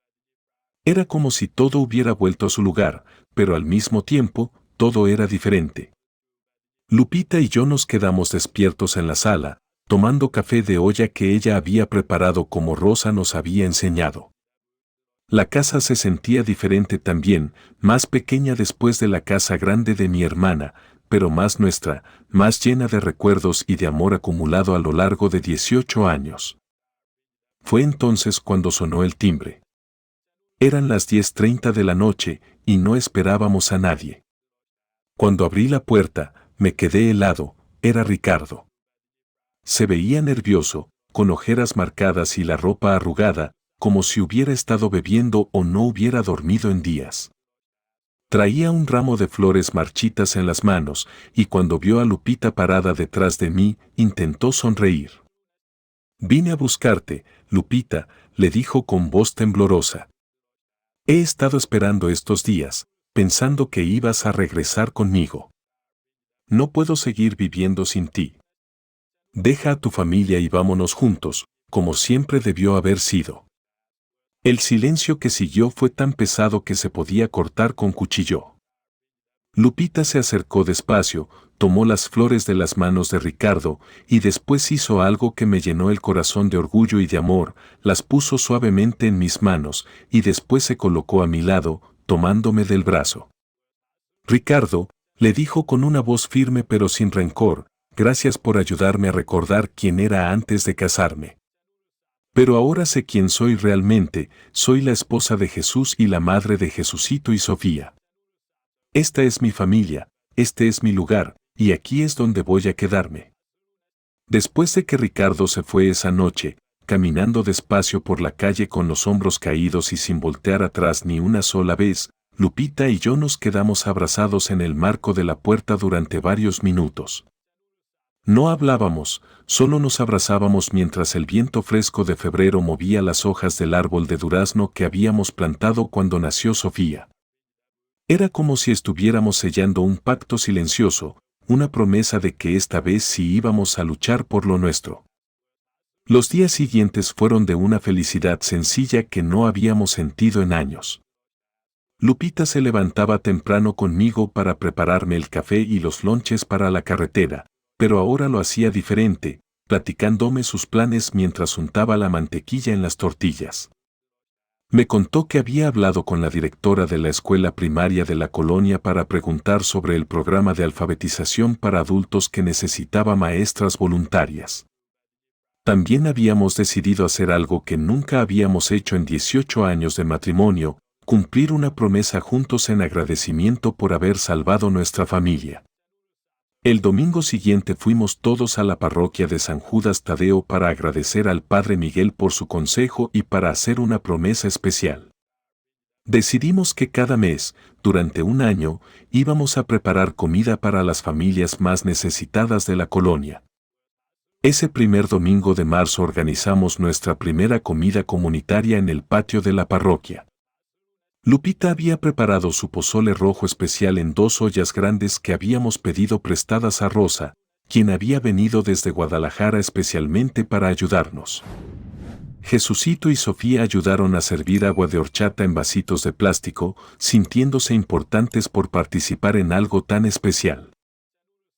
Era como si todo hubiera vuelto a su lugar, pero al mismo tiempo, todo era diferente. Lupita y yo nos quedamos despiertos en la sala, tomando café de olla que ella había preparado como Rosa nos había enseñado. La casa se sentía diferente también, más pequeña después de la casa grande de mi hermana, pero más nuestra, más llena de recuerdos y de amor acumulado a lo largo de 18 años. Fue entonces cuando sonó el timbre. Eran las 10:30 de la noche y no esperábamos a nadie. Cuando abrí la puerta, me quedé helado, era Ricardo. Se veía nervioso, con ojeras marcadas y la ropa arrugada, como si hubiera estado bebiendo o no hubiera dormido en días. Traía un ramo de flores marchitas en las manos, y cuando vio a Lupita parada detrás de mí, intentó sonreír. «Vine a buscarte, Lupita», le dijo con voz temblorosa. «He estado esperando estos días, pensando que ibas a regresar conmigo. No puedo seguir viviendo sin ti. Deja a tu familia y vámonos juntos, como siempre debió haber sido». El silencio que siguió fue tan pesado que se podía cortar con cuchillo. Lupita se acercó despacio, tomó las flores de las manos de Ricardo y después hizo algo que me llenó el corazón de orgullo y de amor, las puso suavemente en mis manos y después se colocó a mi lado, tomándome del brazo. «Ricardo», le dijo con una voz firme pero sin rencor, «gracias por ayudarme a recordar quién era antes de casarme. Pero ahora sé quién soy realmente, soy la esposa de Jesús y la madre de Jesucito y Sofía. Esta es mi familia, este es mi lugar, y aquí es donde voy a quedarme». Después de que Ricardo se fue esa noche, caminando despacio por la calle con los hombros caídos y sin voltear atrás ni una sola vez, Lupita y yo nos quedamos abrazados en el marco de la puerta durante varios minutos. No hablábamos, solo nos abrazábamos mientras el viento fresco de febrero movía las hojas del árbol de durazno que habíamos plantado cuando nació Sofía. Era como si estuviéramos sellando un pacto silencioso, una promesa de que esta vez sí íbamos a luchar por lo nuestro. Los días siguientes fueron de una felicidad sencilla que no habíamos sentido en años. Lupita se levantaba temprano conmigo para prepararme el café y los lonches para la carretera, pero ahora lo hacía diferente, platicándome sus planes mientras untaba la mantequilla en las tortillas. Me contó que había hablado con la directora de la escuela primaria de la colonia para preguntar sobre el programa de alfabetización para adultos que necesitaba maestras voluntarias. También habíamos decidido hacer algo que nunca habíamos hecho en 18 años de matrimonio, cumplir una promesa juntos en agradecimiento por haber salvado nuestra familia. El domingo siguiente fuimos todos a la parroquia de San Judas Tadeo para agradecer al Padre Miguel por su consejo y para hacer una promesa especial. Decidimos que cada mes, durante un año, íbamos a preparar comida para las familias más necesitadas de la colonia. Ese primer domingo de marzo organizamos nuestra primera comida comunitaria en el patio de la parroquia. Lupita había preparado su pozole rojo especial en 2 ollas grandes que habíamos pedido prestadas a Rosa, quien había venido desde Guadalajara especialmente para ayudarnos. Jesucito y Sofía ayudaron a servir agua de horchata en vasitos de plástico, sintiéndose importantes por participar en algo tan especial.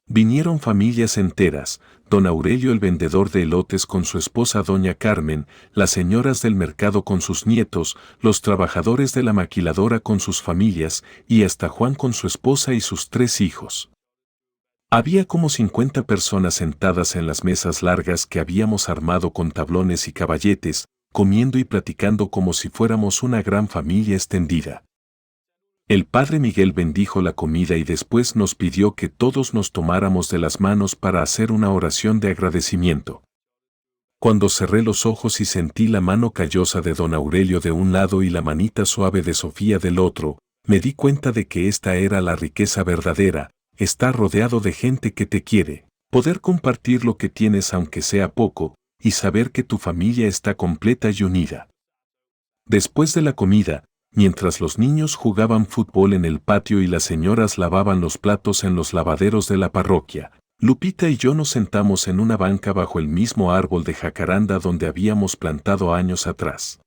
Vinieron familias enteras, don Aurelio el vendedor de elotes con su esposa doña Carmen, las señoras del mercado con sus nietos, los trabajadores de la maquiladora con sus familias y hasta Juan con su esposa y sus 3 hijos. Había como 50 personas sentadas en las mesas largas que habíamos armado con tablones y caballetes, comiendo y platicando como si fuéramos una gran familia extendida. El Padre Miguel bendijo la comida y después nos pidió que todos nos tomáramos de las manos para hacer una oración de agradecimiento. Cuando cerré los ojos y sentí la mano callosa de don Aurelio de un lado y la manita suave de Sofía del otro, me di cuenta de que esta era la riqueza verdadera, estar rodeado de gente que te quiere, poder compartir lo que tienes aunque sea poco, y saber que tu familia está completa y unida. Después de la comida, mientras los niños jugaban fútbol en el patio y las señoras lavaban los platos en los lavaderos de la parroquia, Lupita y yo nos sentamos en una banca bajo el mismo árbol de jacaranda donde habíamos plantado años atrás.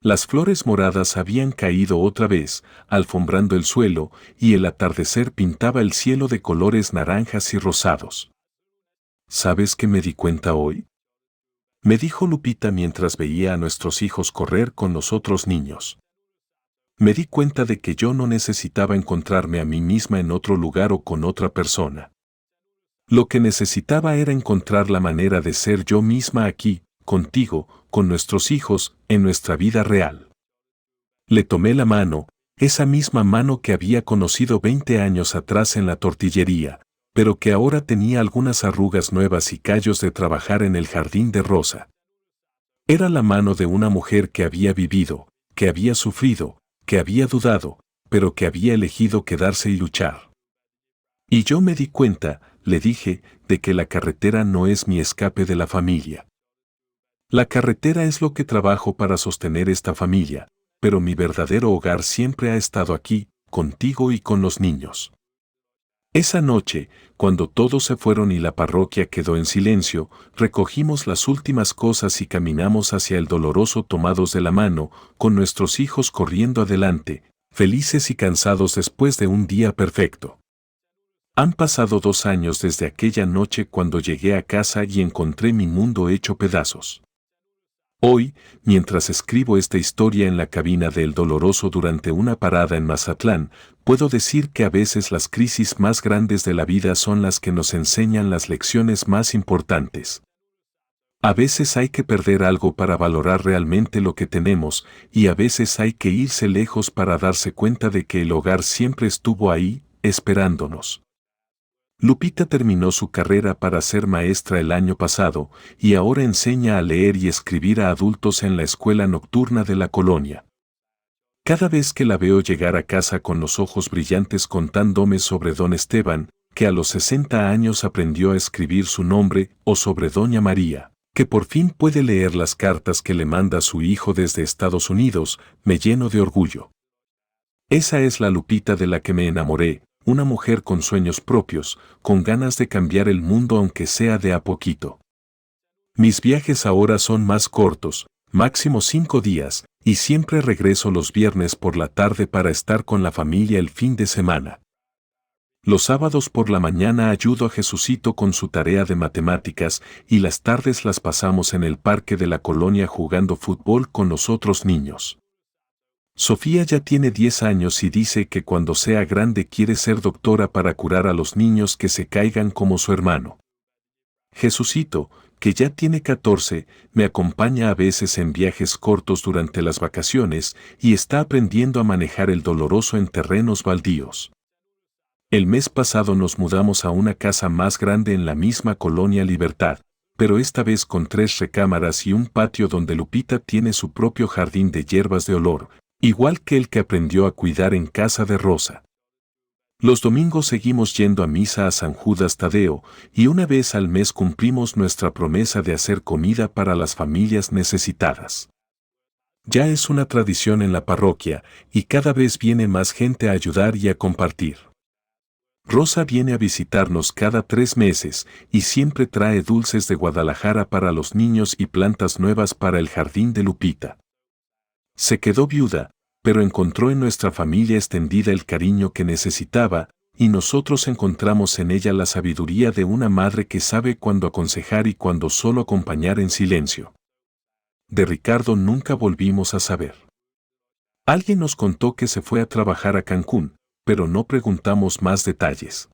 Las flores moradas habían caído otra vez, alfombrando el suelo, y el atardecer pintaba el cielo de colores naranjas y rosados. ¿Sabes qué me di cuenta hoy?, me dijo Lupita mientras veía a nuestros hijos correr con los otros niños. Me di cuenta de que yo no necesitaba encontrarme a mí misma en otro lugar o con otra persona. Lo que necesitaba era encontrar la manera de ser yo misma aquí, contigo, con nuestros hijos, en nuestra vida real. Le tomé la mano, esa misma mano que había conocido 20 años atrás en la tortillería, pero que ahora tenía algunas arrugas nuevas y callos de trabajar en el jardín de Rosa. Era la mano de una mujer que había vivido, que había sufrido, que había dudado, pero que había elegido quedarse y luchar. Y yo me di cuenta, le dije, de que la carretera no es mi escape de la familia. La carretera es lo que trabajo para sostener esta familia, pero mi verdadero hogar siempre ha estado aquí, contigo y con los niños. Esa noche, cuando todos se fueron y la parroquia quedó en silencio, recogimos las últimas cosas y caminamos hacia el Doloroso tomados de la mano, con nuestros hijos corriendo adelante, felices y cansados después de un día perfecto. Han pasado 2 años desde aquella noche cuando llegué a casa y encontré mi mundo hecho pedazos. Hoy, mientras escribo esta historia en la cabina de El Doloroso durante una parada en Mazatlán, puedo decir que a veces las crisis más grandes de la vida son las que nos enseñan las lecciones más importantes. A veces hay que perder algo para valorar realmente lo que tenemos, y a veces hay que irse lejos para darse cuenta de que el hogar siempre estuvo ahí, esperándonos. Lupita terminó su carrera para ser maestra el año pasado y ahora enseña a leer y escribir a adultos en la escuela nocturna de la colonia. Cada vez que la veo llegar a casa con los ojos brillantes contándome sobre don Esteban, que a los 60 años aprendió a escribir su nombre, o sobre doña María, que por fin puede leer las cartas que le manda su hijo desde Estados Unidos, me lleno de orgullo. Esa es la Lupita de la que me enamoré, una mujer con sueños propios, con ganas de cambiar el mundo aunque sea de a poquito. Mis viajes ahora son más cortos, máximo 5 días, y siempre regreso los viernes por la tarde para estar con la familia el fin de semana. Los sábados por la mañana ayudo a Jesucito con su tarea de matemáticas y las tardes las pasamos en el parque de la colonia jugando fútbol con los otros niños. Sofía ya tiene 10 años y dice que cuando sea grande quiere ser doctora para curar a los niños que se caigan como su hermano. Jesucito, que ya tiene 14, me acompaña a veces en viajes cortos durante las vacaciones y está aprendiendo a manejar el Doloroso en terrenos baldíos. El mes pasado nos mudamos a una casa más grande en la misma colonia Libertad, pero esta vez con 3 recámaras y un patio donde Lupita tiene su propio jardín de hierbas de olor, igual que el que aprendió a cuidar en casa de Rosa. Los domingos seguimos yendo a misa a San Judas Tadeo y una vez al mes cumplimos nuestra promesa de hacer comida para las familias necesitadas. Ya es una tradición en la parroquia y cada vez viene más gente a ayudar y a compartir. Rosa viene a visitarnos cada 3 meses y siempre trae dulces de Guadalajara para los niños y plantas nuevas para el jardín de Lupita. Se quedó viuda, pero encontró en nuestra familia extendida el cariño que necesitaba, y nosotros encontramos en ella la sabiduría de una madre que sabe cuándo aconsejar y cuándo solo acompañar en silencio. De Ricardo nunca volvimos a saber. Alguien nos contó que se fue a trabajar a Cancún, pero no preguntamos más detalles.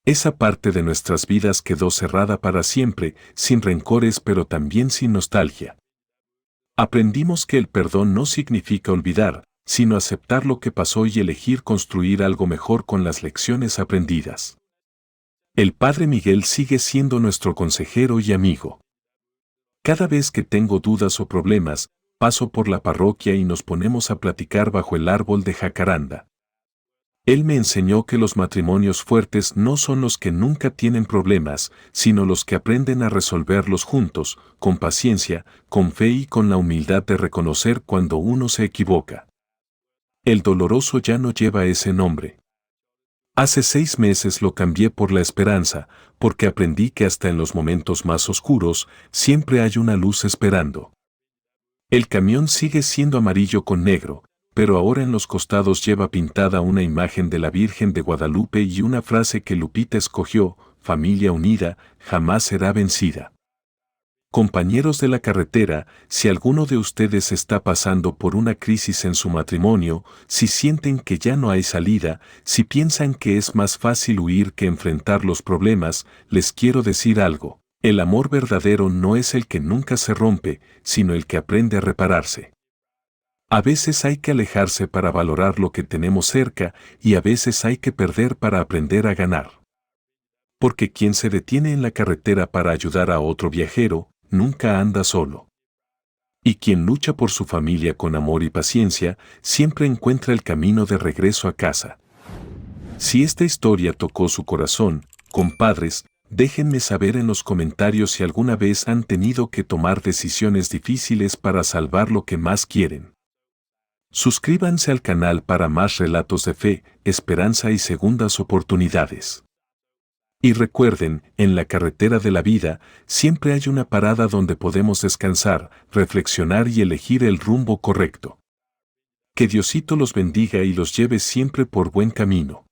Esa parte de nuestras vidas quedó cerrada para siempre, sin rencores pero también sin nostalgia. Aprendimos que el perdón no significa olvidar, sino aceptar lo que pasó y elegir construir algo mejor con las lecciones aprendidas. El Padre Miguel sigue siendo nuestro consejero y amigo. Cada vez que tengo dudas o problemas, paso por la parroquia y nos ponemos a platicar bajo el árbol de jacaranda. Él me enseñó que los matrimonios fuertes no son los que nunca tienen problemas, sino los que aprenden a resolverlos juntos, con paciencia, con fe y con la humildad de reconocer cuando uno se equivoca. El doloroso ya no lleva ese nombre. Hace 6 meses lo cambié por la esperanza, porque aprendí que hasta en los momentos más oscuros, siempre hay una luz esperando. El camión sigue siendo amarillo con negro, pero ahora en los costados lleva pintada una imagen de la Virgen de Guadalupe y una frase que Lupita escogió: familia unida, jamás será vencida. Compañeros de la carretera, si alguno de ustedes está pasando por una crisis en su matrimonio, si sienten que ya no hay salida, si piensan que es más fácil huir que enfrentar los problemas, les quiero decir algo: el amor verdadero no es el que nunca se rompe, sino el que aprende a repararse. A veces hay que alejarse para valorar lo que tenemos cerca y a veces hay que perder para aprender a ganar. Porque quien se detiene en la carretera para ayudar a otro viajero, nunca anda solo. Y quien lucha por su familia con amor y paciencia, siempre encuentra el camino de regreso a casa. Si esta historia tocó su corazón, compadres, déjenme saber en los comentarios si alguna vez han tenido que tomar decisiones difíciles para salvar lo que más quieren. Suscríbanse al canal para más relatos de fe, esperanza y segundas oportunidades. Y recuerden, en la carretera de la vida, siempre hay una parada donde podemos descansar, reflexionar y elegir el rumbo correcto. Que Diosito los bendiga y los lleve siempre por buen camino.